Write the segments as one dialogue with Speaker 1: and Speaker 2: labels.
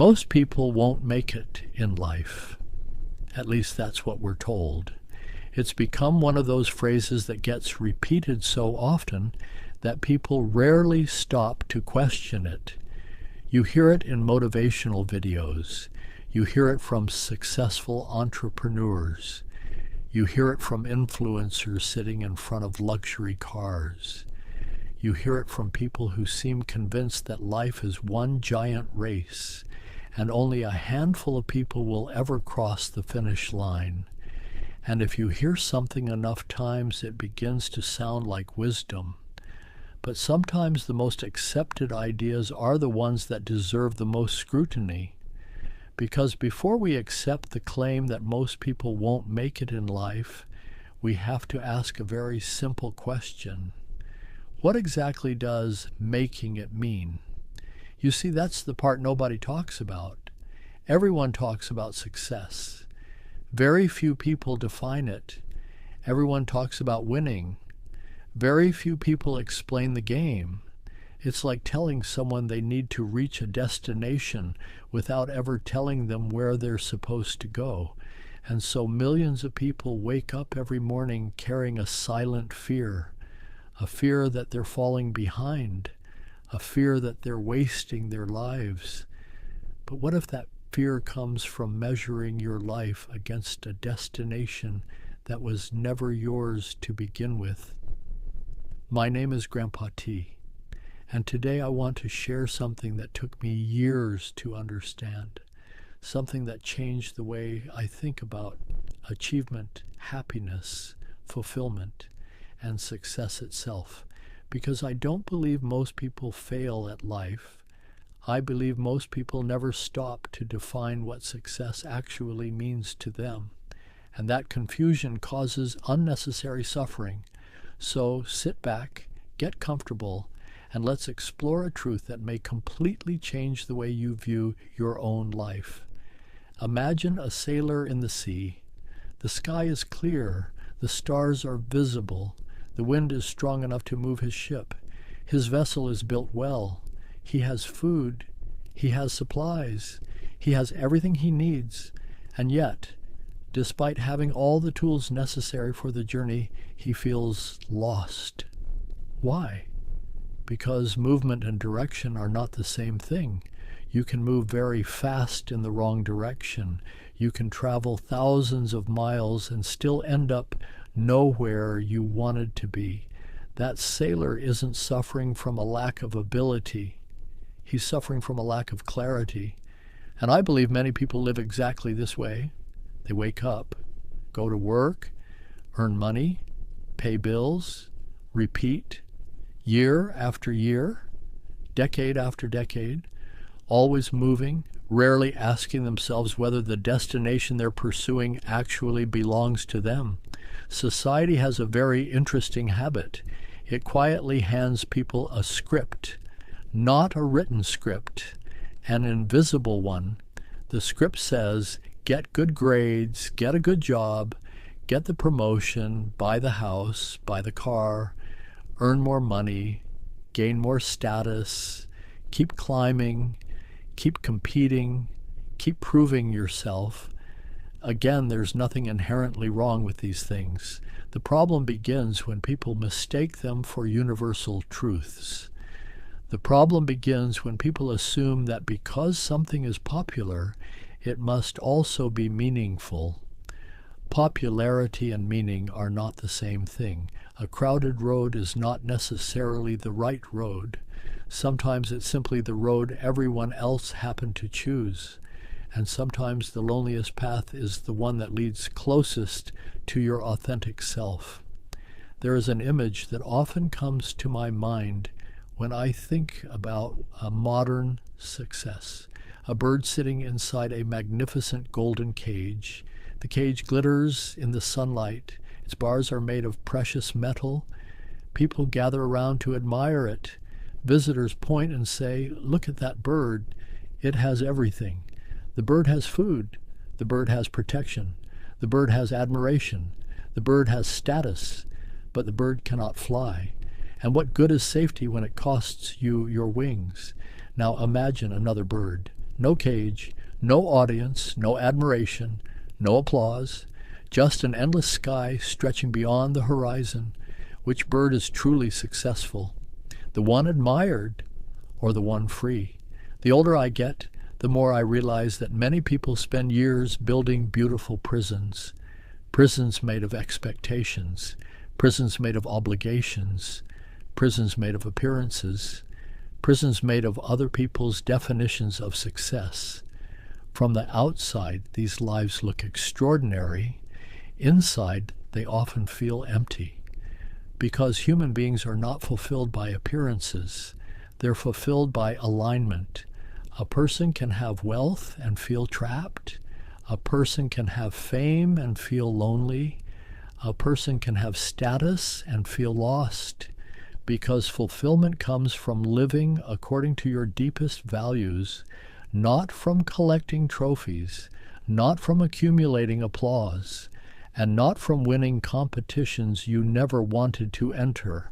Speaker 1: Most people won't make it in life. At least that's what we're told. It's become one of those phrases that gets repeated so often that people rarely stop to question it. You hear it in motivational videos. You hear it from successful entrepreneurs. You hear it from influencers sitting in front of luxury cars. You hear it from people who seem convinced that life is one giant race and only a handful of people will ever cross the finish line. And if you hear something enough times, it begins to sound like wisdom. But sometimes the most accepted ideas are the ones that deserve the most scrutiny. Because before we accept the claim that most people won't make it in life, we have to ask a very simple question. What exactly does making it mean? You see, that's the part nobody talks about. Everyone talks about success. Very few people define it. Everyone talks about winning. Very few people explain the game. It's like telling someone they need to reach a destination without ever telling them where they're supposed to go. And so millions of people wake up every morning carrying a silent fear, a fear that they're falling behind, a fear that they're wasting their lives. But what if that fear comes from measuring your life against a destination that was never yours to begin with? My name is Grandpa T, and today I want to share something that took me years to understand, something that changed the way I think about achievement, happiness, fulfillment, and success itself. Because I don't believe most people fail at life. I believe most people never stop to define what success actually means to them. And that confusion causes unnecessary suffering. So sit back, get comfortable, and let's explore a truth that may completely change the way you view your own life. Imagine a sailor in the sea. The sky is clear, the stars are visible, the wind is strong enough to move his ship. His vessel is built well. He has food. He has supplies. He has everything he needs. And yet, despite having all the tools necessary for the journey, he feels lost. Why? Because movement and direction are not the same thing. You can move very fast in the wrong direction. You can travel thousands of miles and still end up nowhere you wanted to be. That sailor isn't suffering from a lack of ability. He's suffering from a lack of clarity. And I believe many people live exactly this way. They wake up, go to work, earn money, pay bills, repeat, year after year, decade after decade, always moving, rarely asking themselves whether the destination they're pursuing actually belongs to them. Society has a very interesting habit. It quietly hands people a script, not a written script, an invisible one. The script says, get good grades, get a good job, get the promotion, buy the house, buy the car, earn more money, gain more status, keep climbing, keep competing, keep proving yourself. Again, there's nothing inherently wrong with these things. The problem begins when people mistake them for universal truths. The problem begins when people assume that because something is popular, it must also be meaningful. Popularity and meaning are not the same thing. A crowded road is not necessarily the right road. Sometimes it's simply the road everyone else happened to choose. And sometimes the loneliest path is the one that leads closest to your authentic self. There is an image that often comes to my mind when I think about a modern success. A bird sitting inside a magnificent golden cage. The cage glitters in the sunlight. Its bars are made of precious metal. People gather around to admire it. Visitors point and say, "Look at that bird. It has everything." The bird has food. The bird has protection. The bird has admiration. The bird has status. But the bird cannot fly. And what good is safety when it costs you your wings? Now imagine another bird. no cage, no audience, no admiration, no applause, just an endless sky stretching beyond the horizon. Which bird is truly successful? The one admired or the one free? The older I get, the more I realize that many people spend years building beautiful prisons. Prisons made of expectations, prisons made of obligations, prisons made of appearances, prisons made of other people's definitions of success. From the outside, these lives look extraordinary. Inside, they often feel empty. Because human beings are not fulfilled by appearances, they're fulfilled by alignment. A person can have wealth and feel trapped. A person can have fame and feel lonely. A person can have status and feel lost. Because fulfillment comes from living according to your deepest values, not from collecting trophies, not from accumulating applause, and not from winning competitions you never wanted to enter.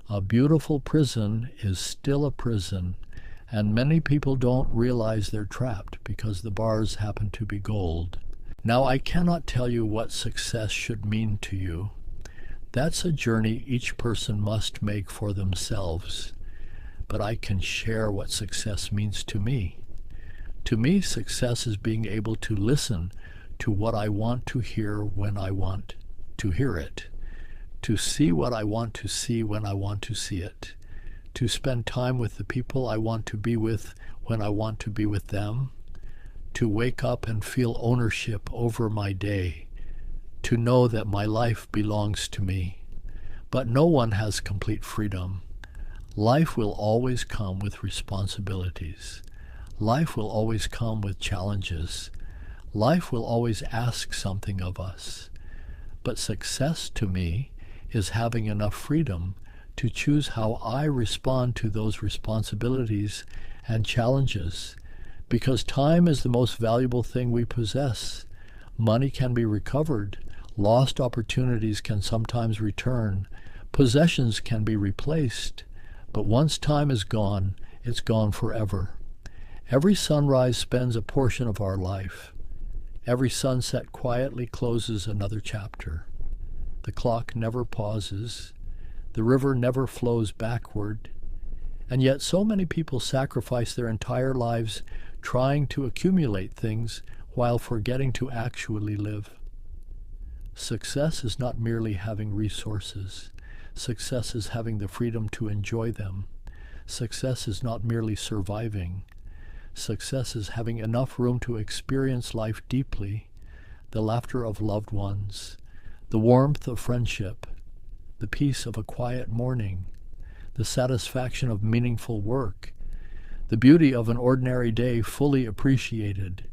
Speaker 1: A beautiful prison is still a prison, and many people don't realize they're trapped because the bars happen to be gold. Now, I cannot tell you what success should mean to you. That's a journey each person must make for themselves. But I can share what success means to me. To me, success is being able to listen to what I want to hear when I want to hear it, to see what I want to see when I want to see it, to spend time with the people I want to be with when I want to be with them, to wake up and feel ownership over my day, to know that my life belongs to me. But no one has complete freedom. Life will always come with responsibilities. Life will always come with challenges. Life will always ask something of us. But success to me is having enough freedom to choose how I respond to those responsibilities and challenges, because time is the most valuable thing we possess. Money can be recovered. Lost opportunities can sometimes return. Possessions can be replaced. But once time is gone, it's gone forever. Every sunrise spends a portion of our life. Every sunset quietly closes another chapter. The clock never pauses. The river never flows backward. And yet so many people sacrifice their entire lives trying to accumulate things while forgetting to actually live. Success is not merely having resources. Success is having the freedom to enjoy them. Success is not merely surviving. Success is having enough room to experience life deeply, the laughter of loved ones, the warmth of friendship, the peace of a quiet morning, the satisfaction of meaningful work, the beauty of an ordinary day fully appreciated.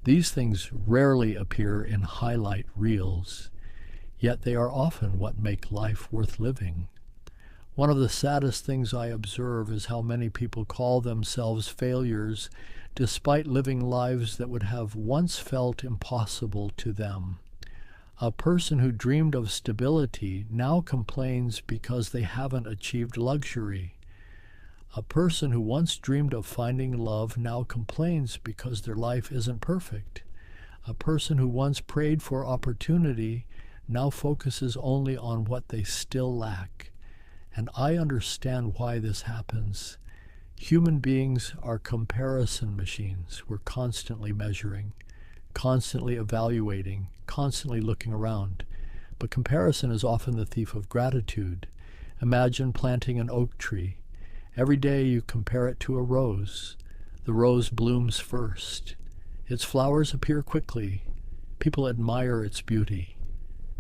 Speaker 1: These things rarely appear in highlight reels, yet they are often what make life worth living. One of the saddest things I observe is how many people call themselves failures despite living lives that would have once felt impossible to them. A person who dreamed of stability now complains because they haven't achieved luxury. A person who once dreamed of finding love now complains because their life isn't perfect. A person who once prayed for opportunity now focuses only on what they still lack. And I understand why this happens. Human beings are comparison machines. We're constantly measuring, constantly evaluating, constantly looking around. But comparison is often the thief of gratitude. Imagine planting an oak tree. Every day you compare it to a rose. The rose blooms first. Its flowers appear quickly. People admire its beauty.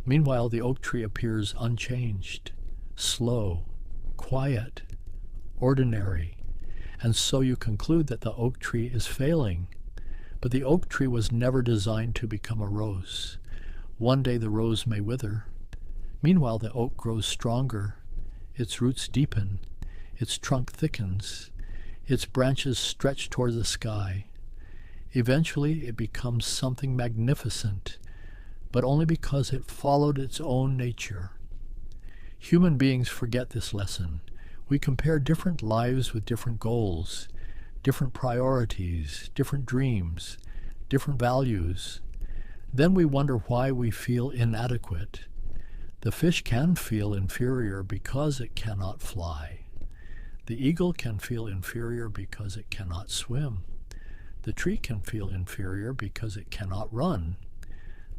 Speaker 1: Meanwhile, the oak tree appears unchanged, slow, quiet, ordinary. And so you conclude that the oak tree is failing. But the oak tree was never designed to become a rose. One day the rose may wither. Meanwhile, the oak grows stronger. Its roots deepen. Its trunk thickens. Its branches stretch toward the sky. Eventually, it becomes something magnificent, but only because it followed its own nature. Human beings forget this lesson. We compare different lives with different goals. different priorities, different dreams, different values. Then we wonder why we feel inadequate. The fish can feel inferior because it cannot fly. The eagle can feel inferior because it cannot swim. The tree can feel inferior because it cannot run.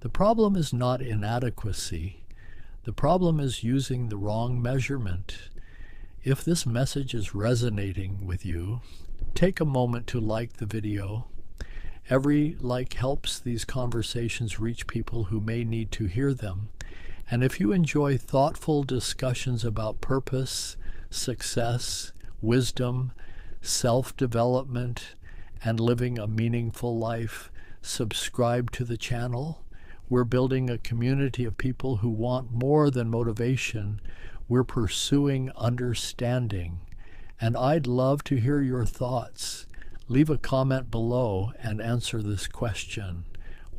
Speaker 1: The problem is not inadequacy. The problem is using the wrong measurement. If this message is resonating with you, take a moment to like the video. Every like helps these conversations reach people who may need to hear them. And if you enjoy thoughtful discussions about purpose, success, wisdom, self-development, and living a meaningful life, subscribe to the channel. We're building a community of people who want more than motivation. We're pursuing understanding. And I'd love to hear your thoughts. Leave a comment below and answer this question.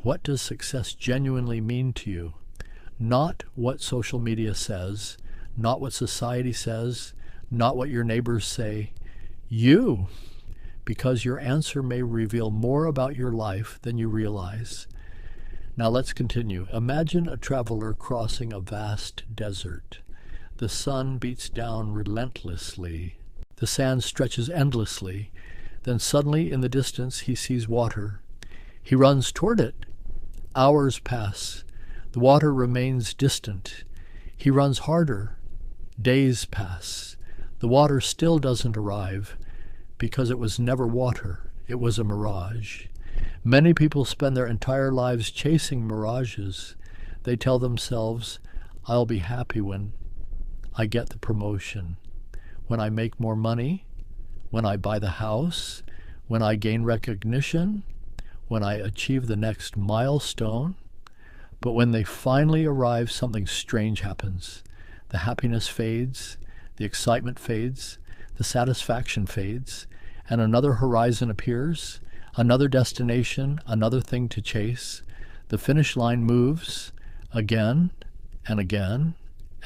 Speaker 1: What does success genuinely mean to you? Not what social media says, not what society says, not what your neighbors say. You, because your answer may reveal more about your life than you realize. Now let's continue. Imagine a traveler crossing a vast desert. The sun beats down relentlessly. The sand stretches endlessly. Then suddenly in the distance he sees water. He runs toward it. Hours pass. The water remains distant. He runs harder. Days pass. The water still doesn't arrive because it was never water. It was a mirage. Many people spend their entire lives chasing mirages. They tell themselves, I'll be happy when I get the promotion, when I make more money, when I buy the house, when I gain recognition, when I achieve the next milestone. But when they finally arrive, something strange happens. The happiness fades, the excitement fades, the satisfaction fades, and another horizon appears, another destination, another thing to chase. The finish line moves again and again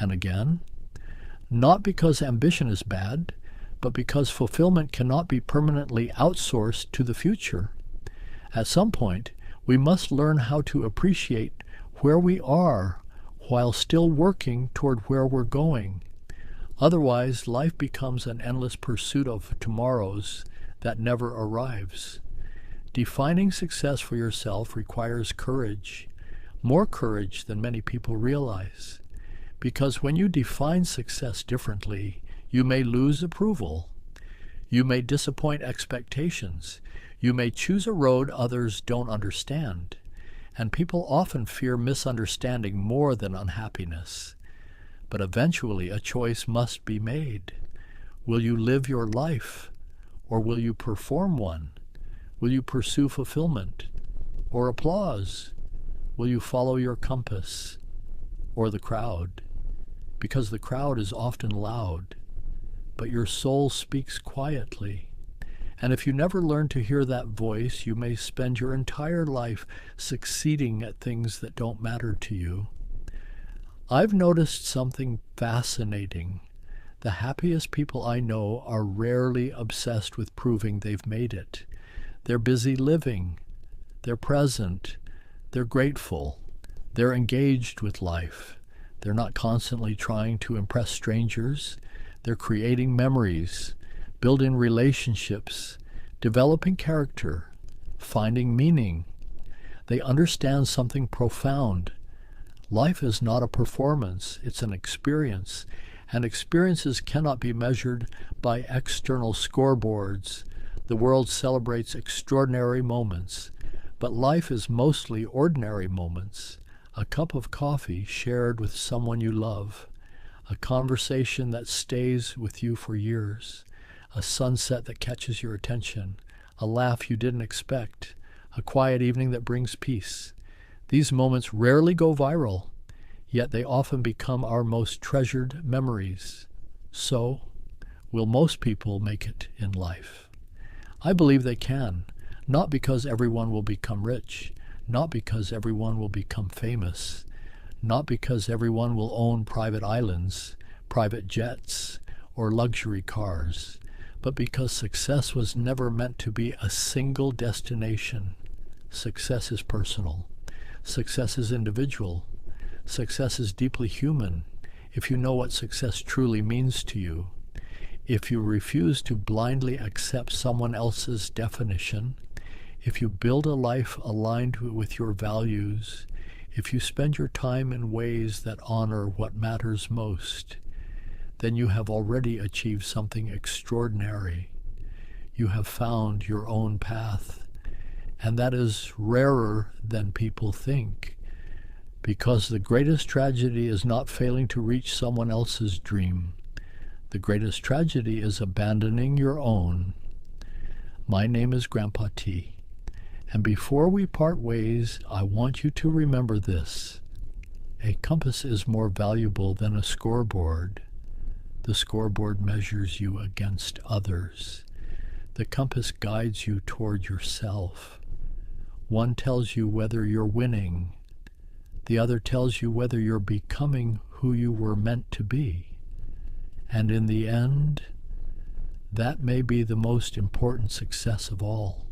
Speaker 1: and again. Not because ambition is bad, but because fulfillment cannot be permanently outsourced to the future. At some point, we must learn how to appreciate where we are while still working toward where we're going. Otherwise, life becomes an endless pursuit of tomorrows that never arrives. Defining success for yourself requires courage, more courage than many people realize. Because when you define success differently, you may lose approval. You may disappoint expectations. You may choose a road others don't understand. And people often fear misunderstanding more than unhappiness. But eventually a choice must be made. Will you live your life, or will you perform one? Will you pursue fulfillment or applause? Will you follow your compass or the crowd? Because the crowd is often loud, but your soul speaks quietly. And if you never learn to hear that voice, you may spend your entire life succeeding at things that don't matter to you. I've noticed something fascinating. The happiest people I know are rarely obsessed with proving they've made it. They're busy living. They're present. They're grateful. They're engaged with life. They're not constantly trying to impress strangers. They're creating memories, building relationships, developing character, finding meaning. They understand something profound. Life is not a performance, it's an experience, and experiences cannot be measured by external scoreboards. The world celebrates extraordinary moments, but life is mostly ordinary moments. A cup of coffee shared with someone you love, a conversation that stays with you for years, a sunset that catches your attention, a laugh you didn't expect, a quiet evening that brings peace. These moments rarely go viral, yet they often become our most treasured memories. So, will most people make it in life? I believe they can, not because everyone will become rich, not because everyone will become famous, not because everyone will own private islands, private jets, or luxury cars, but because success was never meant to be a single destination. Success is personal. Success is individual. Success is deeply human if you know what success truly means to you. If you refuse to blindly accept someone else's definition, if you build a life aligned with your values, if you spend your time in ways that honor what matters most, then you have already achieved something extraordinary. You have found your own path, and that is rarer than people think, because the greatest tragedy is not failing to reach someone else's dream. The greatest tragedy is abandoning your own. My name is Grandpa T, and before we part ways, I want you to remember this. A compass is more valuable than a scoreboard. The scoreboard measures you against others. The compass guides you toward yourself. One tells you whether you're winning. The other tells you whether you're becoming who you were meant to be. And in the end, that may be the most important success of all.